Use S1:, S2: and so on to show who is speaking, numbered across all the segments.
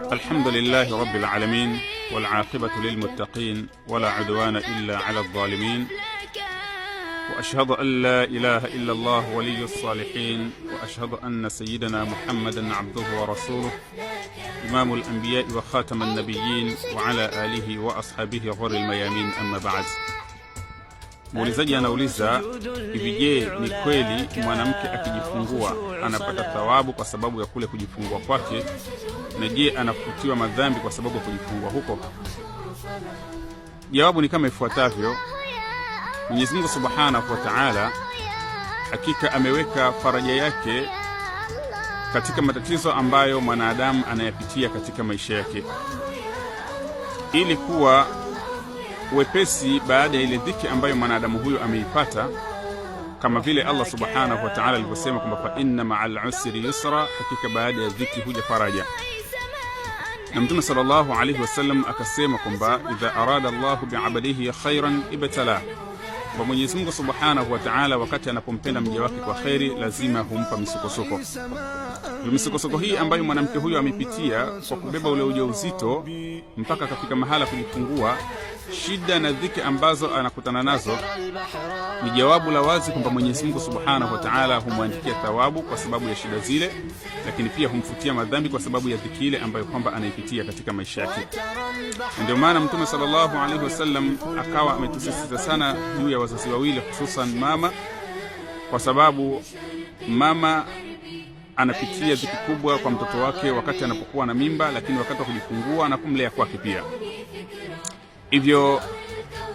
S1: الحمد لله رب العالمين والعاقبة للمتقين ولا عدوان إلا على الظالمين، وأشهد أن لا إله إلا الله ولي الصالحين، وأشهد أن سيدنا محمدا عبده ورسوله إمام الأنبياء وخاتم النبيين وعلى آله وأصحابه غر الميامين. أما بعد. Muulizaji anauliza, hivi je, ni kweli mwanamke akijifungua anapata thawabu kwa sababu ya kule kujifungua kwake, na je anafutiwa madhambi kwa sababu ya kujifungua huko? Jawabu ni kama ifuatavyo. Mwenyezi Mungu Subhanahu wa Ta'ala hakika ameweka faraja yake katika matatizo ambayo mwanadamu anayapitia katika maisha yake, ili kuwa wepesi baada ya ile dhiki ambayo mwanadamu huyo ameipata, kama vile Allah Subhanahu wa Ta'ala alivyosema kwamba fa inna ma'al usri yusra, hakika baada ya dhiki huja faraja. Na Mtume sallallahu alayhi wasallam akasema kwamba idha arada Allahu bi'abadihi khairan ibtala, kwa Mwenyezi Mungu Subhanahu wa Ta'ala wakati anapompenda mja wake kwa khairi lazima humpa misukosuko. Misukosuko hii ambayo mwanamke huyo amepitia kwa kubeba ule ujauzito mpaka akafika mahala kujifungua, shida na dhiki ambazo anakutana nazo, ni jawabu la wazi kwamba Mwenyezi Mungu Subhanahu wa Ta'ala humwandikia thawabu kwa sababu ya shida zile, lakini pia humfutia madhambi kwa sababu ya dhiki ile ambayo kwamba anaipitia katika maisha yake. Ndio maana Mtume sallallahu alaihi wasallam akawa ametusisitiza sana juu ya wazazi wawili, hususan mama, kwa sababu mama anapitia dhiki kubwa kwa mtoto wake wakati anapokuwa na mimba, lakini wakati wa kujifungua na kumlea kwake pia. Hivyo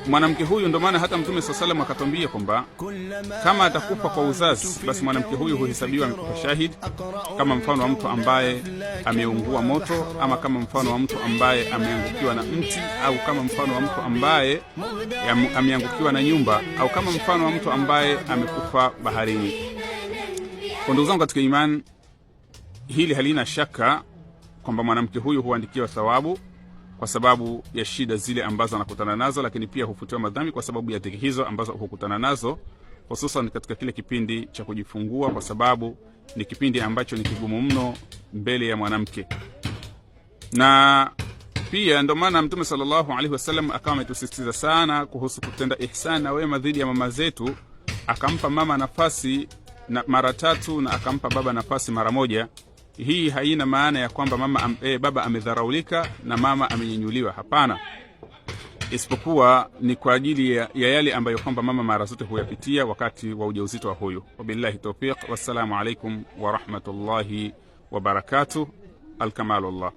S1: mwanamke huyu, ndio maana hata Mtume sallallahu alaihi wasallam akatwambia kwamba kama atakufa kwa uzazi, basi mwanamke huyu huhesabiwa amekufa shahidi, kama mfano wa mtu ambaye ameungua moto, ama kama mfano wa mtu ambaye ameangukiwa na mti, au kama mfano wa mtu ambaye ameangukiwa na nyumba, au kama mfano wa mtu ambaye amekufa baharini. Kwa ndugu zangu katika imani, hili halina shaka kwamba mwanamke huyu huandikiwa thawabu kwa sababu ya shida zile ambazo anakutana nazo, lakini pia hufutiwa madhambi kwa sababu ya dhiki hizo ambazo hukutana nazo, hususan katika kile kipindi cha kujifungua, kwa sababu ni kipindi ambacho ni kigumu mno mbele ya mwanamke. Na pia ndio maana Mtume sallallahu alaihi wasallam akawa ametusisitiza sana kuhusu kutenda ihsan na wema dhidi ya mama zetu, akampa mama nafasi na mara 3 na akampa baba nafasi mara 1. Hii haina maana ya kwamba baba amedharaulika na mama amenyanyuliwa, hapana, isipokuwa ni kwa ajili ya yale ambayo kwamba mama mara zote huyapitia wakati wa ujauzito wa huyu. Wabillahi tawfiq, wassalamu alaikum wa rahmatullahi wa barakatuh. Alkamalullah.